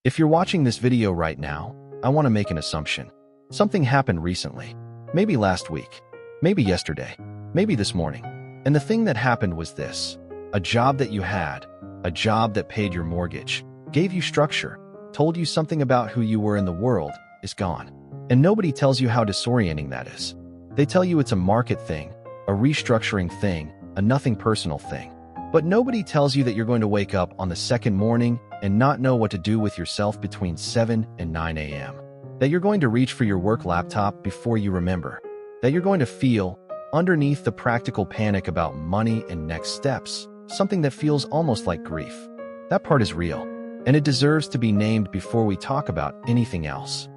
If you're watching this video right now, I want to make an assumption. Something happened recently. Maybe last week. Maybe yesterday. Maybe this morning. And the thing that happened was this. A job that you had. A job that paid your mortgage. Gave you structure. Told you something about who you were in the world is gone. And nobody tells you how disorienting that is. They tell you it's a market thing, a restructuring thing, a nothing personal thing. But nobody tells you that you're going to wake up on the second morning and not know what to do with yourself between 7 and 9 a.m. That you're going to reach for your work laptop before you remember. That you're going to feel, underneath the practical panic about money and next steps, something that feels almost like grief. That part is real, and it deserves to be named before we talk about anything else.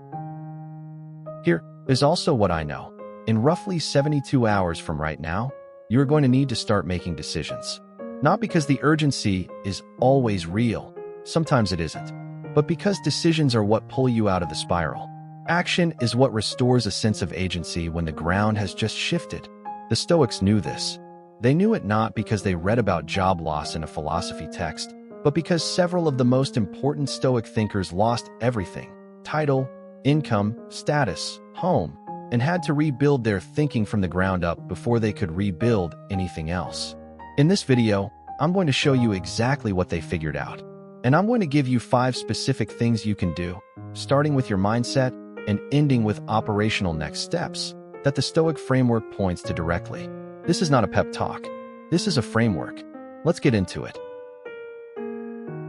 Here is also what I know. In roughly 72 hours from right now, you are going to need to start making decisions. Not because the urgency is always real, sometimes it isn't, but because decisions are what pull you out of the spiral. Action is what restores a sense of agency when the ground has just shifted. The Stoics knew this. They knew it not because they read about job loss in a philosophy text, but because several of the most important Stoic thinkers lost everything: title, income, status, home, and had to rebuild their thinking from the ground up before they could rebuild anything else. In this video, I'm going to show you exactly what they figured out. And I'm going to give you 5 specific things you can do, starting with your mindset and ending with operational next steps, that the Stoic framework points to directly. This is not a pep talk. This is a framework. Let's get into it.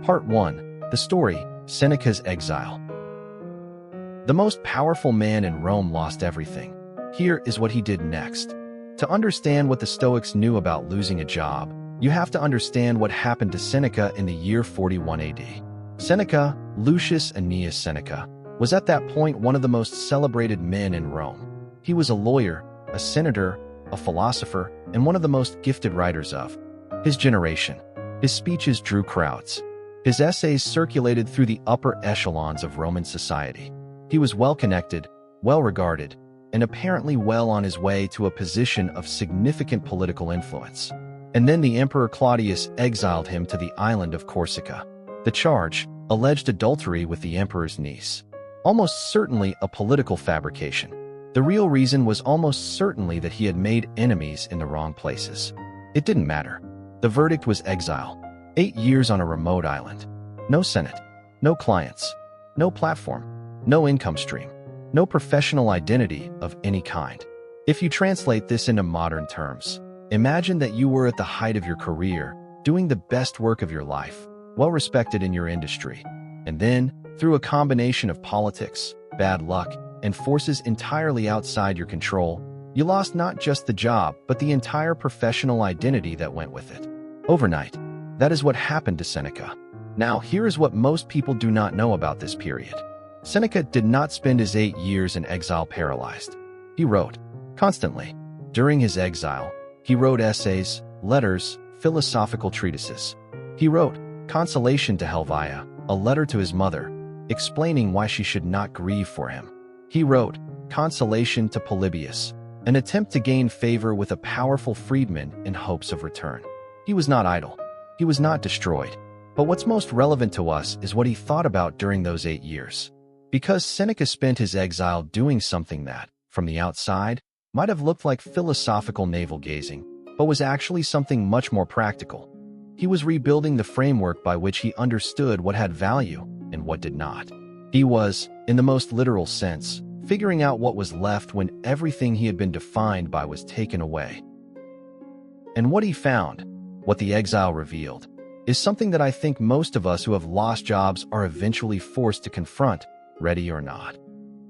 Part 1. The story, Seneca's exile. The most powerful man in Rome lost everything. Here is what he did next. To understand what the Stoics knew about losing a job, you have to understand what happened to Seneca in the year 41 AD. Seneca, Lucius Annaeus Seneca, was at that point one of the most celebrated men in Rome. He was a lawyer, a senator, a philosopher, and one of the most gifted writers of his generation. His speeches drew crowds. His essays circulated through the upper echelons of Roman society. He was well-connected, well-regarded, and apparently well on his way to a position of significant political influence. And then the Emperor Claudius exiled him to the island of Corsica. The charge, alleged adultery with the emperor's niece. Almost certainly a political fabrication. The real reason was almost certainly that he had made enemies in the wrong places. It didn't matter. The verdict was exile. 8 years on a remote island. No senate. No clients. No platform. No income stream. No professional identity of any kind. If you translate this into modern terms, imagine that you were at the height of your career, doing the best work of your life, well-respected in your industry. And then, through a combination of politics, bad luck, and forces entirely outside your control, you lost not just the job, but the entire professional identity that went with it. Overnight. That is what happened to Seneca. Now, here is what most people do not know about this period. Seneca did not spend his 8 years in exile paralyzed. He wrote constantly. During his exile, he wrote essays, letters, philosophical treatises. He wrote Consolation to Helvia, a letter to his mother, explaining why she should not grieve for him. He wrote Consolation to Polybius, an attempt to gain favor with a powerful freedman in hopes of return. He was not idle. He was not destroyed. But what's most relevant to us is what he thought about during those 8 years. Because Seneca spent his exile doing something that, from the outside, might have looked like philosophical navel-gazing, but was actually something much more practical. He was rebuilding the framework by which he understood what had value and what did not. He was, in the most literal sense, figuring out what was left when everything he had been defined by was taken away. And what he found, what the exile revealed, is something that I think most of us who have lost jobs are eventually forced to confront, ready or not.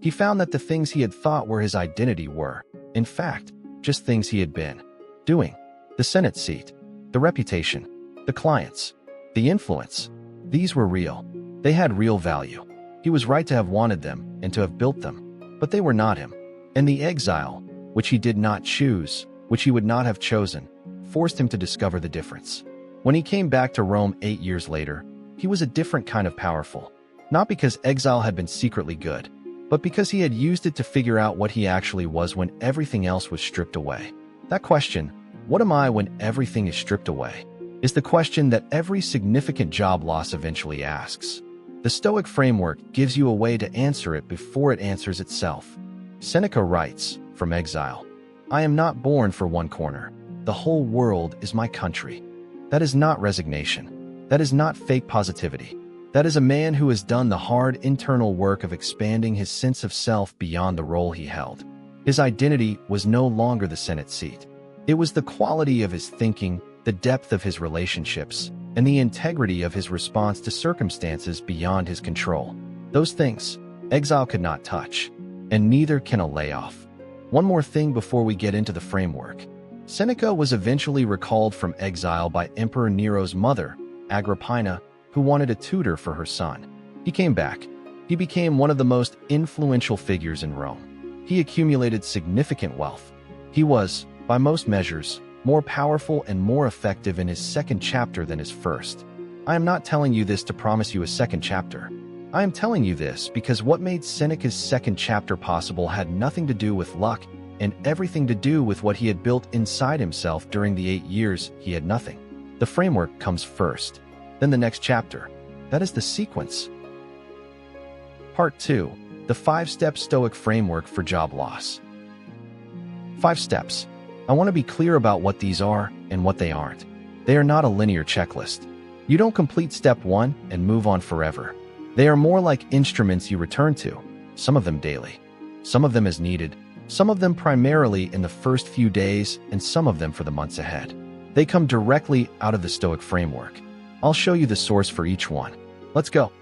He found that the things he had thought were his identity were, in fact, just things he had been doing. The Senate seat, the reputation, the clients, the influence. These were real. They had real value. He was right to have wanted them and to have built them, but they were not him. And the exile, which he did not choose, which he would not have chosen, forced him to discover the difference. When he came back to Rome 8 years later, he was a different kind of powerful. Not because exile had been secretly good, but because he had used it to figure out what he actually was when everything else was stripped away. That question, what am I when everything is stripped away, is the question that every significant job loss eventually asks. The Stoic framework gives you a way to answer it before it answers itself. Seneca writes, from exile, "I am not born for one corner. The whole world is my country." That is not resignation. That is not fake positivity. That is a man who has done the hard internal work of expanding his sense of self beyond the role he held. His identity was no longer the Senate seat. It was the quality of his thinking, the depth of his relationships, and the integrity of his response to circumstances beyond his control. Those things, exile could not touch, and neither can a layoff. One more thing before we get into the framework. Seneca was eventually recalled from exile by Emperor Nero's mother, Agrippina, who wanted a tutor for her son. He came back. He became one of the most influential figures in Rome. He accumulated significant wealth. He was, by most measures, more powerful and more effective in his second chapter than his first. I am not telling you this to promise you a second chapter. I am telling you this because what made Seneca's second chapter possible had nothing to do with luck and everything to do with what he had built inside himself during the 8 years he had nothing. The framework comes first, then the next chapter. That is the sequence. Part 2. The 5-step Stoic framework for job loss. 5 steps. I want to be clear about what these are and what they aren't. They are not a linear checklist. You don't complete step 1 and move on forever. They are more like instruments you return to, some of them daily, some of them as needed, some of them primarily in the first few days, and some of them for the months ahead. They come directly out of the Stoic framework. I'll show you the source for each one. Let's go.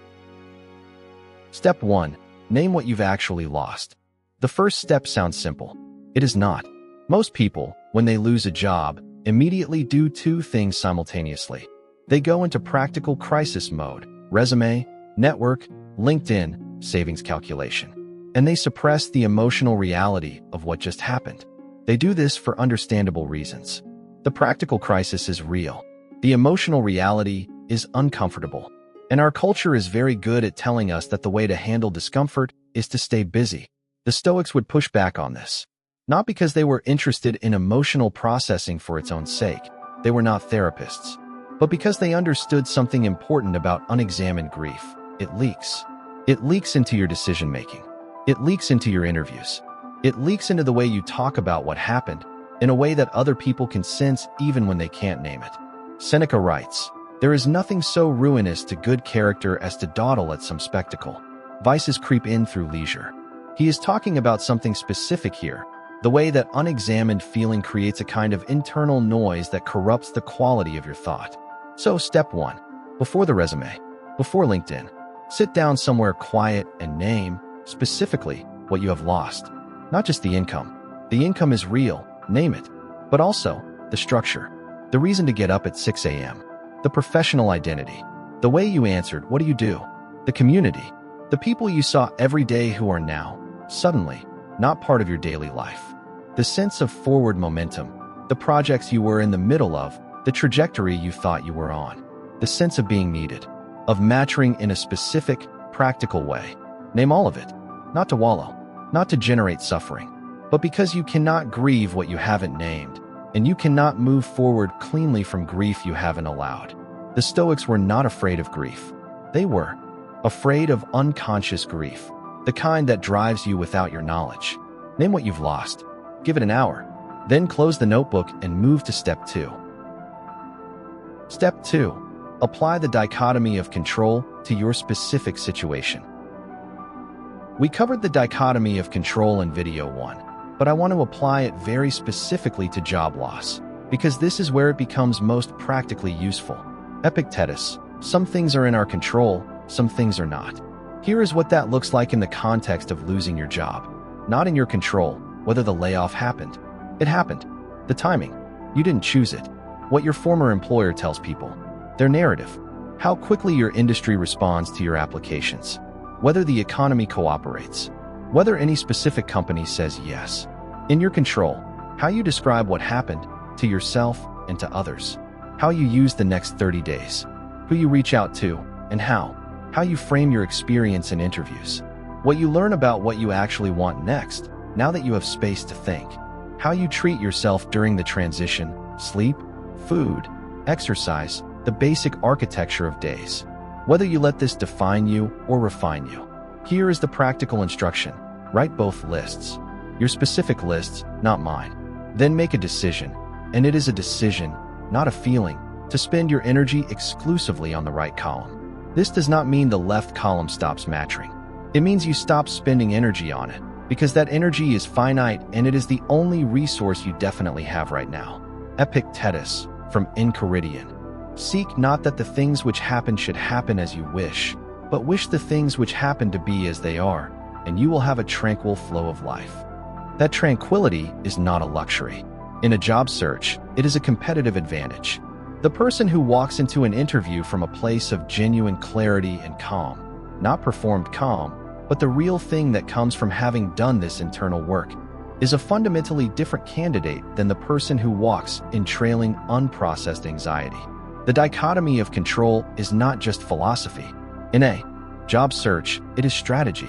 Step 1. Name what you've actually lost. The first step sounds simple. It is not. Most people, when they lose a job, immediately do 2 things simultaneously. They go into practical crisis mode, resume, network, LinkedIn, savings calculation, and they suppress the emotional reality of what just happened. They do this for understandable reasons. The practical crisis is real. The emotional reality is uncomfortable. And our culture is very good at telling us that the way to handle discomfort is to stay busy. The Stoics would push back on this. Not because they were interested in emotional processing for its own sake. They were not therapists. But because they understood something important about unexamined grief. It leaks. It leaks into your decision-making. It leaks into your interviews. It leaks into the way you talk about what happened, in a way that other people can sense even when they can't name it. Seneca writes, "There is nothing so ruinous to good character as to dawdle at some spectacle. Vices creep in through leisure." He is talking about something specific here, the way that unexamined feeling creates a kind of internal noise that corrupts the quality of your thought. So step 1, before the resume, before LinkedIn, sit down somewhere quiet and name, specifically, what you have lost. Not just the income. The income is real, name it. But also, the structure. The reason to get up at 6 a.m. The professional identity. The way you answered, what do you do? The community. The people you saw every day who are now, suddenly, not part of your daily life. The sense of forward momentum. The projects you were in the middle of. The trajectory you thought you were on. The sense of being needed. Of maturing in a specific, practical way. Name all of it. Not to wallow. Not to generate suffering. But because you cannot grieve what you haven't named. And you cannot move forward cleanly from grief you haven't allowed. The Stoics were not afraid of grief. They were afraid of unconscious grief. The kind that drives you without your knowledge. Name what you've lost. Give it an hour. Then close the notebook and move to step 2. Step 2. Apply the dichotomy of control to your specific situation. We covered the dichotomy of control in video 1, but I want to apply it very specifically to job loss, because this is where it becomes most practically useful. Epictetus, some things are in our control, some things are not. Here is what that looks like in the context of losing your job. Not in your control, whether the layoff happened. It happened. The timing. You didn't choose it. What your former employer tells people. Their narrative. How quickly your industry responds to your applications. Whether the economy cooperates. Whether any specific company says yes. In your control. How you describe what happened to yourself and to others. How you use the next 30 days. Who you reach out to and how. How you frame your experience in interviews. What you learn about what you actually want next, now that you have space to think. How you treat yourself during the transition, sleep, food, exercise, the basic architecture of days. whether you let this define you or refine you. Here is the practical instruction. Write both lists. Your specific lists, not mine. Then make a decision, and it is a decision, not a feeling, to spend your energy exclusively on the right column. This does not mean the left column stops matching. It means you stop spending energy on it, because that energy is finite and it is the only resource you definitely have right now. Epictetus, from Enchiridion. Seek not that the things which happen should happen as you wish, but wish the things which happen to be as they are, and you will have a tranquil flow of life. That tranquility is not a luxury. In a job search, it is a competitive advantage. The person who walks into an interview from a place of genuine clarity and calm, not performed calm, but the real thing that comes from having done this internal work, is a fundamentally different candidate than the person who walks in trailing, unprocessed anxiety. The dichotomy of control is not just philosophy. In a job search, it is strategy.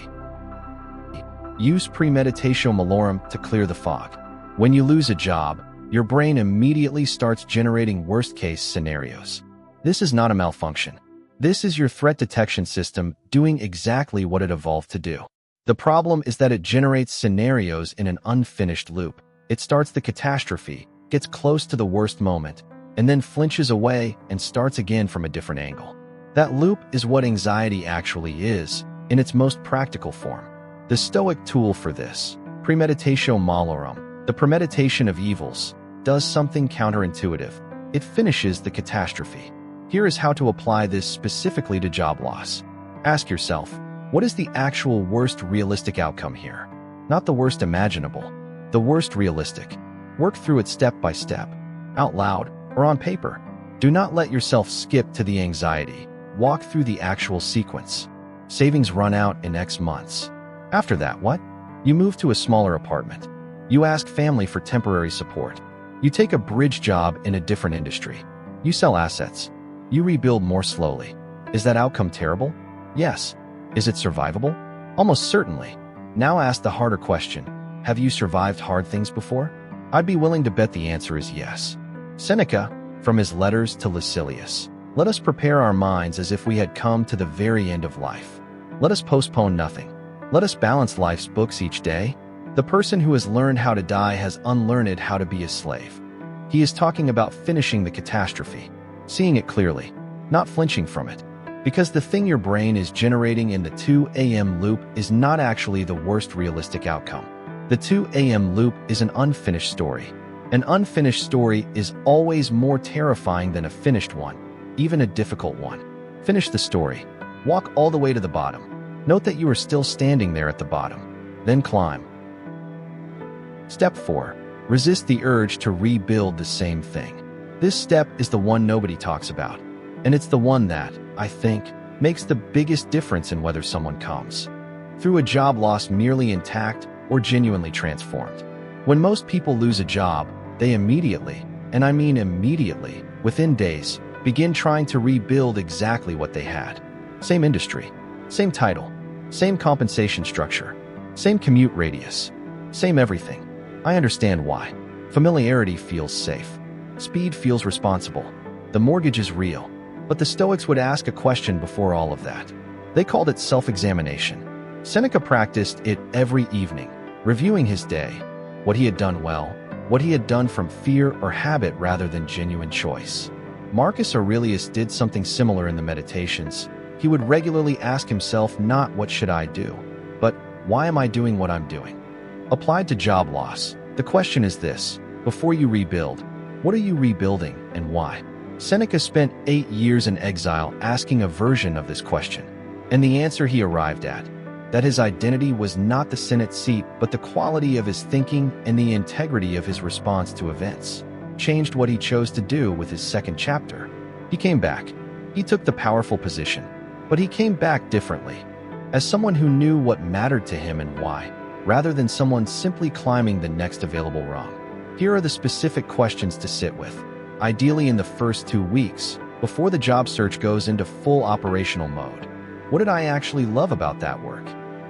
Use Premeditatio Malorum to clear the fog. When you lose a job, your brain immediately starts generating worst-case scenarios. This is not a malfunction. This is your threat detection system doing exactly what it evolved to do. The problem is that it generates scenarios in an unfinished loop. It starts the catastrophe, gets close to the worst moment, and then flinches away and starts again from a different angle. That loop is what anxiety actually is, in its most practical form. The Stoic tool for this, Premeditatio Malorum, the premeditation of evils, does something counterintuitive. It finishes the catastrophe. Here is how to apply this specifically to job loss. Ask yourself, what is the actual worst realistic outcome here? Not the worst imaginable, the worst realistic. Work through it step by step, out loud or on paper. Do not let yourself skip to the anxiety. Walk through the actual sequence. Savings run out in X months. After that, what? You move to a smaller apartment. You ask family for temporary support. You take a bridge job in a different industry. You sell assets. You rebuild more slowly. Is that outcome terrible? Yes. Is it survivable? Almost certainly. Now ask the harder question. Have you survived hard things before? I'd be willing to bet the answer is yes. Seneca, from his letters to Lucilius. Let us prepare our minds as if we had come to the very end of life. Let us postpone nothing. Let us balance life's books each day. The person who has learned how to die has unlearned how to be a slave. He is talking about finishing the catastrophe, seeing it clearly, not flinching from it. Because the thing your brain is generating in the 2 a.m. loop is not actually the worst realistic outcome. The 2 a.m. loop is an unfinished story. An unfinished story is always more terrifying than a finished one, even a difficult one. Finish the story. Walk all the way to the bottom. Note that you are still standing there at the bottom. Then climb. Step 4. Resist the urge to rebuild the same thing. This step is the one nobody talks about. And it's the one that, I think, makes the biggest difference in whether someone comes through a job loss merely intact or genuinely transformed. When most people lose a job, they immediately, and I mean immediately, within days, begin trying to rebuild exactly what they had. Same industry, same title, same compensation structure, same commute radius, same everything. I understand why. Familiarity feels safe. Speed feels responsible. The mortgage is real. But the Stoics would ask a question before all of that. They called it self-examination. Seneca practiced it every evening, reviewing his day, what he had done well, what he had done from fear or habit rather than genuine choice. Marcus Aurelius did something similar in the Meditations. He would regularly ask himself not what should I do, but why am I doing what I'm doing? Applied to job loss, the question is this: before you rebuild, what are you rebuilding and why? Seneca spent 8 years in exile asking a version of this question, and the answer he arrived at, that his identity was not the Senate seat but the quality of his thinking and the integrity of his response to events, changed what he chose to do with his second chapter. He came back. He took the powerful position, but he came back differently, as someone who knew what mattered to him and why, rather than someone simply climbing the next available rung. Here are the specific questions to sit with, ideally in the first 2 weeks, before the job search goes into full operational mode. What did I actually love about that work?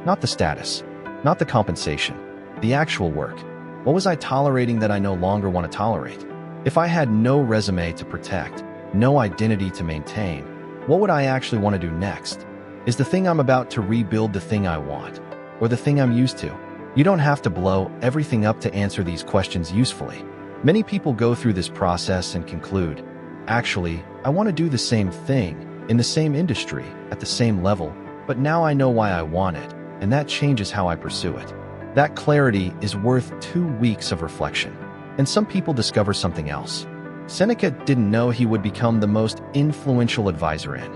Not the status, not the compensation, the actual work. What was I tolerating that I no longer want to tolerate? If I had no resume to protect, no identity to maintain, What would I actually want to do next? Is the thing I'm about to rebuild the thing I want, or the thing I'm used to? You don't have to blow everything up to answer these questions usefully. Many people go through this process and conclude, actually, I want to do the same thing, in the same industry, at the same level, but now I know why I want it, and that changes how I pursue it. That clarity is worth 2 weeks of reflection. And some people discover something else. Seneca didn't know he would become the most influential advisor in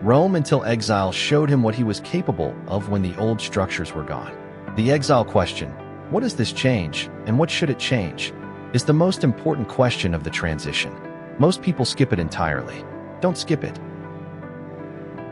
Rome until exile showed him what he was capable of when the old structures were gone. The exile question, what does this change, and what should it change, is the most important question of the transition. Most people skip it entirely. Don't skip it.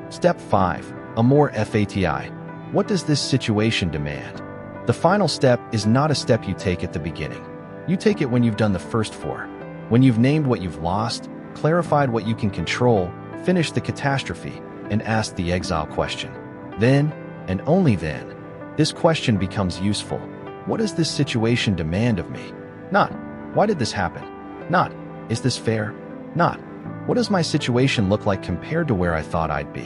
Step 5. Amor Fati. What does this situation demand? The final step is not a step you take at the beginning. You take it when you've done the first 4. When you've named what you've lost, clarified what you can control, finished the catastrophe, and asked the exile question. Then, and only then, this question becomes useful. What does this situation demand of me? Not, why did this happen? Not, is this fair? Not, what does my situation look like compared to where I thought I'd be?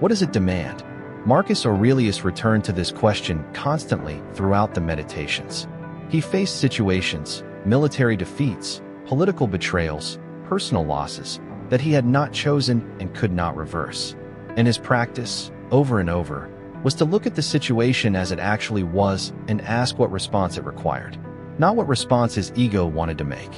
What does it demand? Marcus Aurelius returned to this question constantly throughout the Meditations. He faced situations, military defeats, political betrayals, personal losses, that he had not chosen and could not reverse. And his practice, over and over, was to look at the situation as it actually was and ask what response it required. Not what response his ego wanted to make.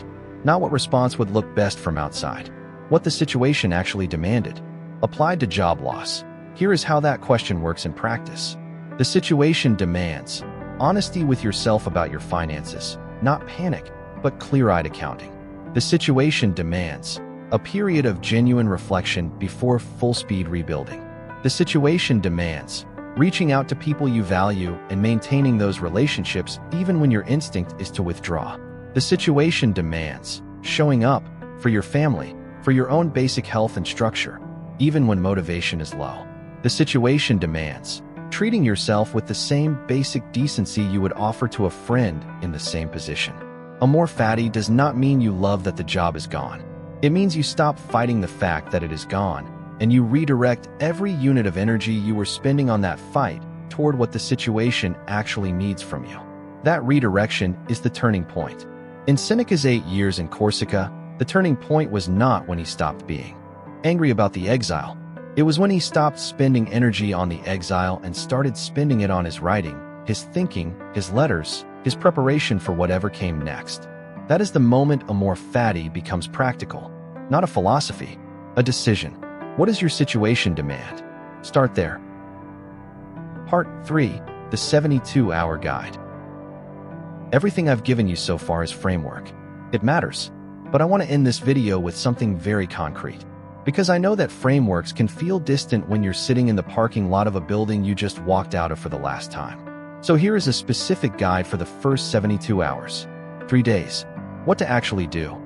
Not what response would look best from outside. What the situation actually demanded. Applied to job loss. Here is how that question works in practice. The situation demands honesty with yourself about your finances, not panic, but clear-eyed accounting. The situation demands a period of genuine reflection before full-speed rebuilding. The situation demands reaching out to people you value and maintaining those relationships even when your instinct is to withdraw. The situation demands showing up for your family, for your own basic health and structure, even when motivation is low. The situation demands treating yourself with the same basic decency you would offer to a friend in the same position. Amor Fati does not mean you love that the job is gone. It means you stop fighting the fact that it is gone, and you redirect every unit of energy you were spending on that fight toward what the situation actually needs from you. That redirection is the turning point. In Seneca's 8 years in Corsica, the turning point was not when he stopped being angry about the exile. It was when he stopped spending energy on the exile and started spending it on his writing, his thinking, his letters, his preparation for whatever came next. That is the moment Amor Fati becomes practical, not a philosophy, a decision. What does your situation demand? Start there. Part 3, the 72-hour guide. Everything I've given you so far is framework. It matters, but I want to end this video with something very concrete. Because I know that frameworks can feel distant when you're sitting in the parking lot of a building you just walked out of for the last time. So here is a specific guide for the first 72 hours. 3 days. What to actually do.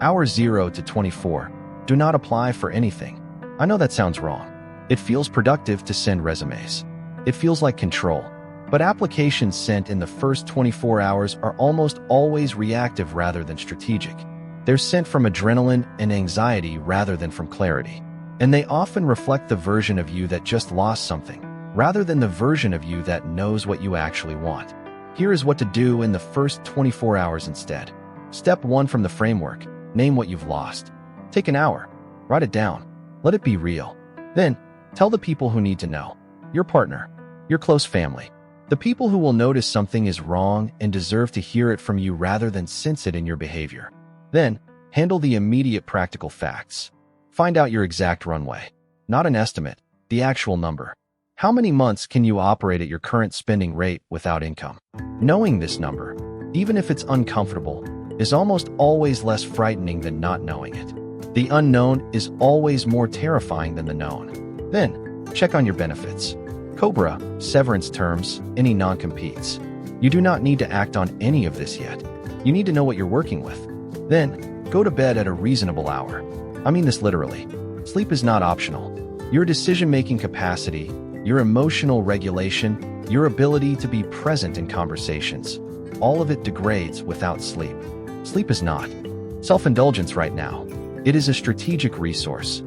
Hours 0 to 24. Do not apply for anything. I know that sounds wrong. It feels productive to send resumes. It feels like control. But applications sent in the first 24 hours are almost always reactive rather than strategic. They're sent from adrenaline and anxiety rather than from clarity. And they often reflect the version of you that just lost something, rather than the version of you that knows what you actually want. Here is what to do in the first 24 hours instead. Step 1 from the framework. Name what you've lost. Take an hour. Write it down. Let it be real. Then, tell the people who need to know. Your partner. Your close family. The people who will notice something is wrong and deserve to hear it from you rather than sense it in your behavior. Then, handle the immediate practical facts. Find out your exact runway. Not an estimate, the actual number. How many months can you operate at your current spending rate without income? Knowing this number, even if it's uncomfortable, is almost always less frightening than not knowing it. The unknown is always more terrifying than the known. Then, check on your benefits. Cobra, severance terms, any non-competes. You do not need to act on any of this yet. You need to know what you're working with. Then, go to bed at a reasonable hour. I mean this literally. Sleep is not optional. Your decision-making capacity, your emotional regulation, your ability to be present in conversations, all of it degrades without sleep. Sleep is not self-indulgence right now. It is a strategic resource.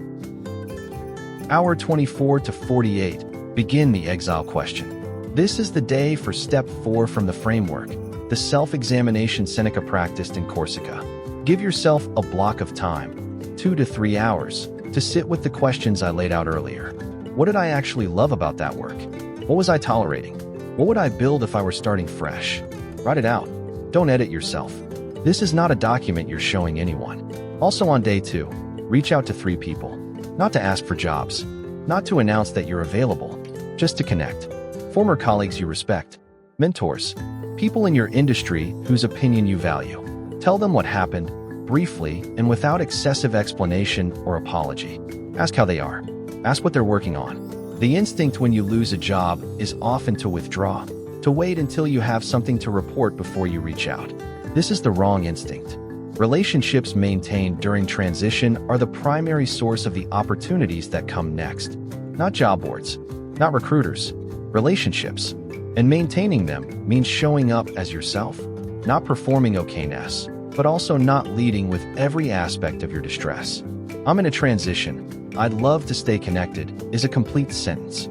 Hour 24 to 48. Begin the exile question. This is the day for step 4 from the framework, the self-examination Seneca practiced in Corsica. Give yourself a block of time, 2 to 3 hours, to sit with the questions I laid out earlier. What did I actually love about that work? What was I tolerating? What would I build if I were starting fresh? Write it out. Don't edit yourself. This is not a document you're showing anyone. Also on day 2, reach out to 3 people. Not to ask for jobs, not to announce that you're available, just to connect. Former colleagues you respect, mentors, people in your industry whose opinion you value. Tell them what happened, briefly and without excessive explanation or apology. Ask how they are. Ask what they're working on. The instinct when you lose a job is often to withdraw, to wait until you have something to report before you reach out. This is the wrong instinct. Relationships maintained during transition are the primary source of the opportunities that come next. Not job boards, not recruiters, relationships. And maintaining them means showing up as yourself, not performing okayness, but also not leading with every aspect of your distress. I'm in a transition. I'd love to stay connected is a complete sentence.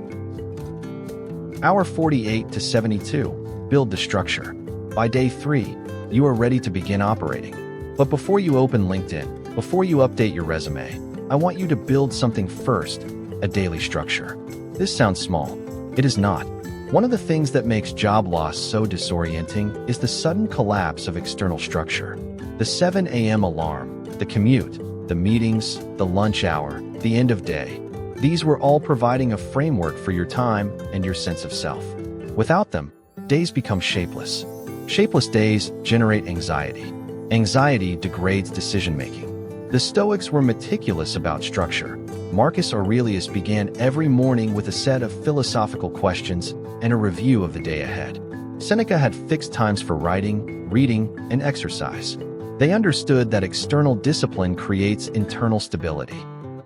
Hour 48 to 72. Build the structure. By day 3, you are ready to begin operating. But before you open LinkedIn, before you update your resume, I want you to build something first, a daily structure. This sounds small. It is not. One of the things that makes job loss so disorienting is the sudden collapse of external structure. The 7 a.m. alarm, the commute, the meetings, the lunch hour, the end of day. These were all providing a framework for your time and your sense of self. Without them, days become shapeless. Shapeless days generate anxiety. Anxiety degrades decision-making. The Stoics were meticulous about structure. Marcus Aurelius began every morning with a set of philosophical questions and a review of the day ahead. Seneca had fixed times for writing, reading, and exercise. They understood that external discipline creates internal stability.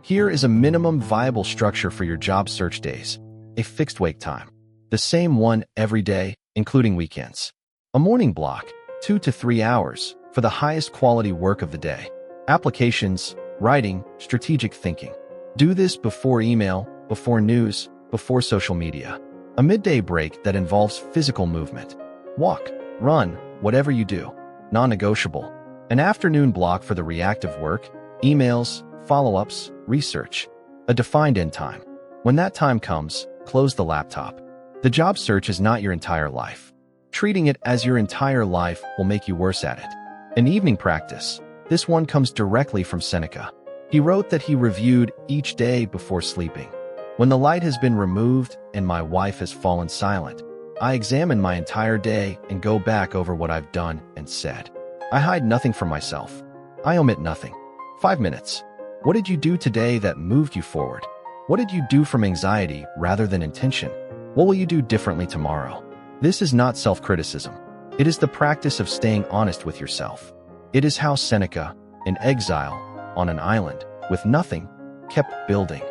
Here is a minimum viable structure for your job search days. A fixed wake time. The same one every day, including weekends. A morning block, 2 to 3 hours, for the highest quality work of the day. Applications, writing, strategic thinking. Do this before email, before news, before social media. A midday break that involves physical movement. Walk, run, whatever you do. Non-negotiable. An afternoon block for the reactive work, emails, follow-ups, research. A defined end time. When that time comes, close the laptop. The job search is not your entire life. Treating it as your entire life will make you worse at it. An evening practice. This one comes directly from Seneca. He wrote that he reviewed each day before sleeping. When the light has been removed and my wife has fallen silent, I examine my entire day and go back over what I've done and said. I hide nothing from myself. I omit nothing. 5 minutes. What did you do today that moved you forward? What did you do from anxiety rather than intention? What will you do differently tomorrow? This is not self-criticism. It is the practice of staying honest with yourself. It is how Seneca, in exile, on an island, with nothing, kept building.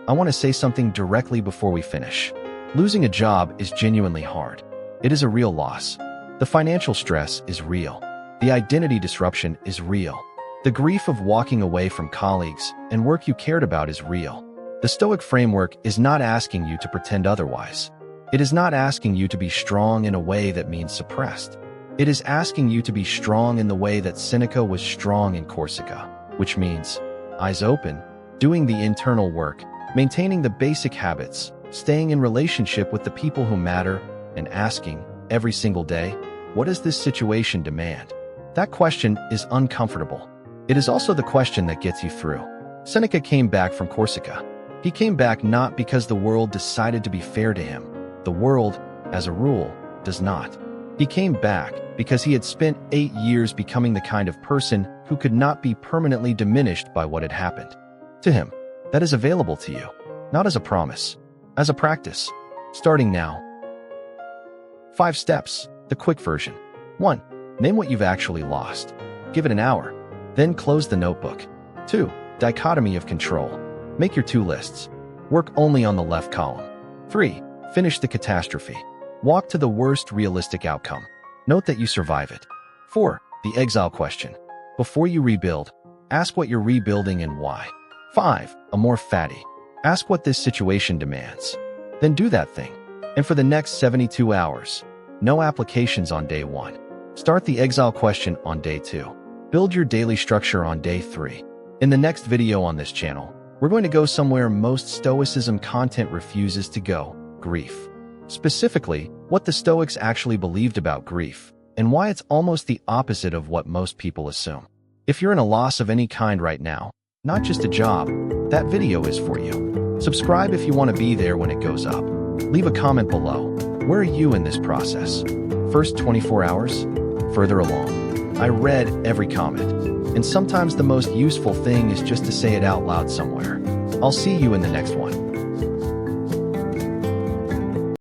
I want to say something directly before we finish. Losing a job is genuinely hard. It is a real loss. The financial stress is real. The identity disruption is real. The grief of walking away from colleagues and work you cared about is real. The Stoic framework is not asking you to pretend otherwise. It is not asking you to be strong in a way that means suppressed. It is asking you to be strong in the way that Seneca was strong in Corsica, which means eyes open, doing the internal work, maintaining the basic habits, staying in relationship with the people who matter, and asking, every single day, what does this situation demand? That question is uncomfortable. It is also the question that gets you through. Seneca came back from Corsica. He came back not because the world decided to be fair to him. The world, as a rule, does not. He came back because he had spent 8 years becoming the kind of person who could not be permanently diminished by what had happened to him. That is available to you, not as a promise, as a practice, starting now. 5 steps, the quick version. 1. Name what you've actually lost. Give it an hour. Then close the notebook. 2. Dichotomy of Control. Make your 2 lists. Work only on the left column. 3. Finish the catastrophe. Walk to the worst realistic outcome. Note that you survive it. 4. The exile question. Before you rebuild, ask what you're rebuilding and why. 5. Amor Fati. Ask what this situation demands. Then do that thing. And for the next 72 hours, no applications on day 1. Start the exile question on day 2. Build your daily structure on day 3. In the next video on this channel, we're going to go somewhere most Stoicism content refuses to go: grief. Specifically, what the Stoics actually believed about grief, and why it's almost the opposite of what most people assume. If you're in a loss of any kind right now, not just a job, that video is for you. Subscribe if you want to be there when it goes up. Leave a comment below. Where are you in this process? First 24 hours? Further along? I read every comment, and sometimes the most useful thing is just to say it out loud somewhere. I'll see you in the next one.